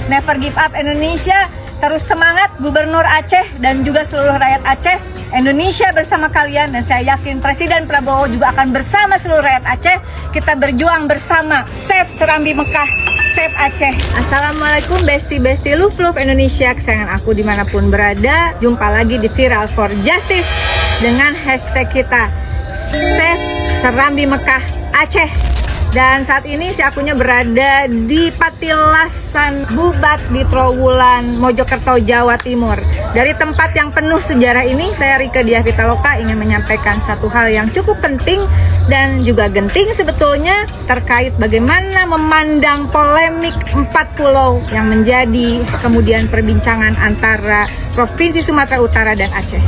Never give up Indonesia. Terus semangat Gubernur Aceh dan juga seluruh rakyat Aceh. Indonesia bersama kalian, dan saya yakin Presiden Prabowo juga akan bersama seluruh rakyat Aceh. Kita berjuang bersama. Save Serambi Mekah, Save Aceh. Assalamualaikum besti-besti love Indonesia, kesayangan aku dimanapun berada. Jumpa lagi di Viral for Justice dengan hashtag kita Save Serambi Mekah Aceh. Dan saat ini si akunya berada di Patilasan Bubat di Trowulan, Mojokerto, Jawa Timur. Dari tempat yang penuh sejarah ini, saya Rika Diah Pitaloka ingin menyampaikan satu hal yang cukup penting dan juga genting sebetulnya terkait bagaimana memandang polemik 4 pulau yang menjadi kemudian perbincangan antara Provinsi Sumatera Utara dan Aceh.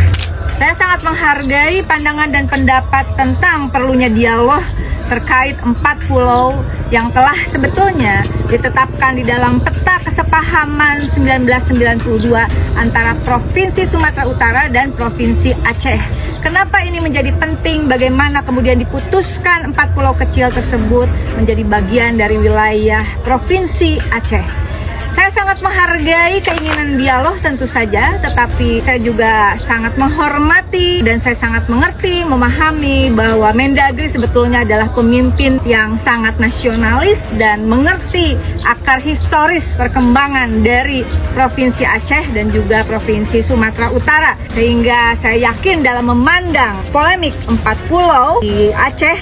Saya sangat menghargai pandangan dan pendapat tentang perlunya dialog terkait 4 pulau yang telah sebetulnya ditetapkan di dalam peta kesepahaman 1992 antara Provinsi Sumatera Utara dan Provinsi Aceh. Kenapa ini menjadi penting? Bagaimana kemudian diputuskan 4 pulau kecil tersebut menjadi bagian dari wilayah Provinsi Aceh? Saya sangat menghargai keinginan dialog tentu saja, tetapi saya juga sangat menghormati dan saya sangat mengerti, memahami bahwa Mendagri sebetulnya adalah pemimpin yang sangat nasionalis dan mengerti akar historis perkembangan dari Provinsi Aceh dan juga Provinsi Sumatera Utara. Sehingga saya yakin dalam memandang polemik 4 pulau di Aceh,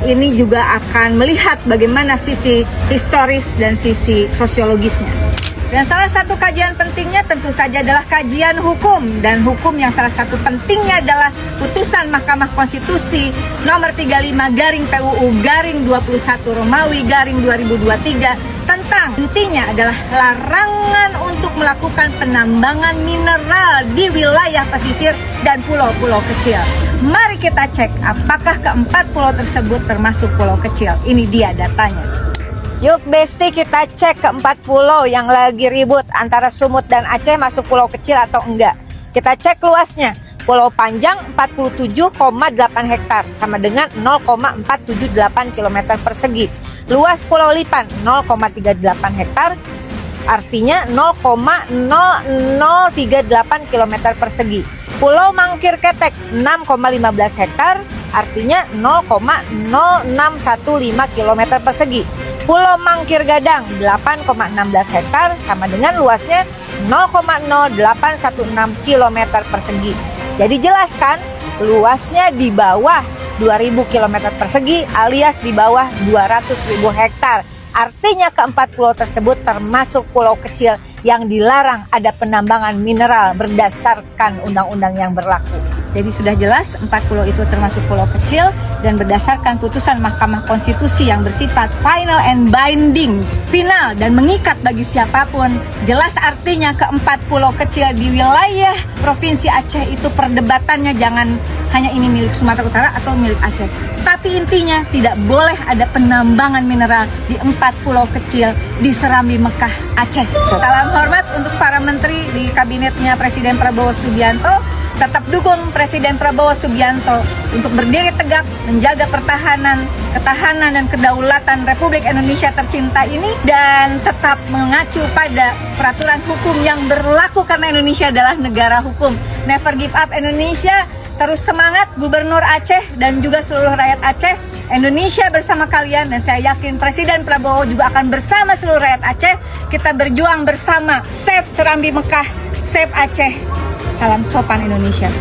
ini juga akan melihat bagaimana sisi historis dan sisi sosiologisnya. Dan salah satu kajian pentingnya tentu saja adalah kajian hukum. Dan hukum yang salah satu pentingnya adalah putusan Mahkamah Konstitusi nomor 35 garing PUU garing 21 Romawi garing 2023 tentang intinya adalah larangan untuk melakukan penambangan mineral di wilayah pesisir dan pulau-pulau kecil. Mari kita cek apakah keempat pulau tersebut termasuk pulau kecil. Ini dia datanya. Yuk besti, kita cek keempat pulau yang lagi ribut antara Sumut dan Aceh masuk pulau kecil atau enggak. Kita cek luasnya. Pulau Panjang 47,8 hektar sama dengan 0,478 km persegi. Luas Pulau Lipan 0,38 hektar artinya 0,0038 km persegi. Pulau Mangkir Ketek 6,15 hektar artinya 0,0615 km persegi. Pulau Mangkir Gadang 8,16 hektar sama dengan luasnya 0,0816 km persegi. Jadi jelas kan, luasnya di bawah 2000 km persegi alias di bawah 200.000 hektar. Artinya keempat pulau tersebut termasuk pulau kecil yang dilarang ada penambangan mineral berdasarkan undang-undang yang berlaku. Jadi sudah jelas 4 pulau itu termasuk pulau kecil dan berdasarkan putusan Mahkamah Konstitusi yang bersifat final and binding, final dan mengikat bagi siapapun. Jelas artinya keempat pulau kecil di wilayah Provinsi Aceh itu perdebatannya jangan hanya ini milik Sumatera Utara atau milik Aceh. Tapi intinya tidak boleh ada penambangan mineral di 4 pulau kecil di Serambi Mekah Aceh. Salam hormat untuk para menteri di kabinetnya Presiden Prabowo Subianto. Tetap dukung Presiden Prabowo Subianto untuk berdiri tegak, menjaga ketahanan dan kedaulatan Republik Indonesia tercinta ini, dan tetap mengacu pada peraturan hukum yang berlaku karena Indonesia adalah negara hukum. Never give up Indonesia. Terus semangat Gubernur Aceh dan juga seluruh rakyat Aceh. Indonesia bersama kalian, dan saya yakin Presiden Prabowo juga akan bersama seluruh rakyat Aceh. Kita berjuang bersama. Save Serambi Mekah, Save Aceh. Salam sopan Indonesia.